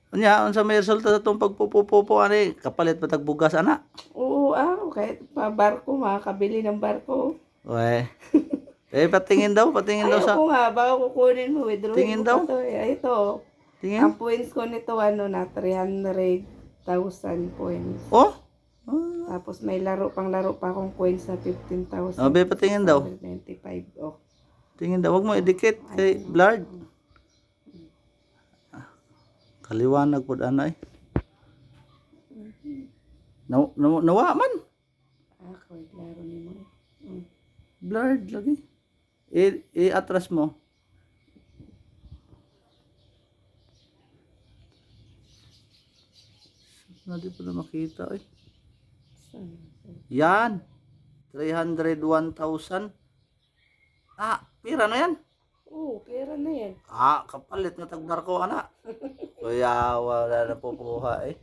Unya, unsa may resulta sa itong pagpupupo, ani? Kapalit pa tagbugas, ana? Oo, kahit pa barko, makakabili ng barko. Uy. Patingin daw sa... Ayoko nga, baka kukunin mo, withdrawin Tingin mo pa daw. to eh. Ay, ito, Tingin. ang points ko nito, 300,000 points. Oh? Tapos may laro pa akong coins na 15,000. Abe, patingin daw. 695. Oh. Tingin daw. Huwag mo idikit kay blurred. Kaliwanag po ana eh. Nawa man. Ako, laro ni mo. Blurred lagi. I-atras mo. Hindi pa na makita eh. Yan. 301,000. Pira na yan. Oo, pera na yan. Kapalit nga tagbarko ana. Kuya, wala na pupuha eh.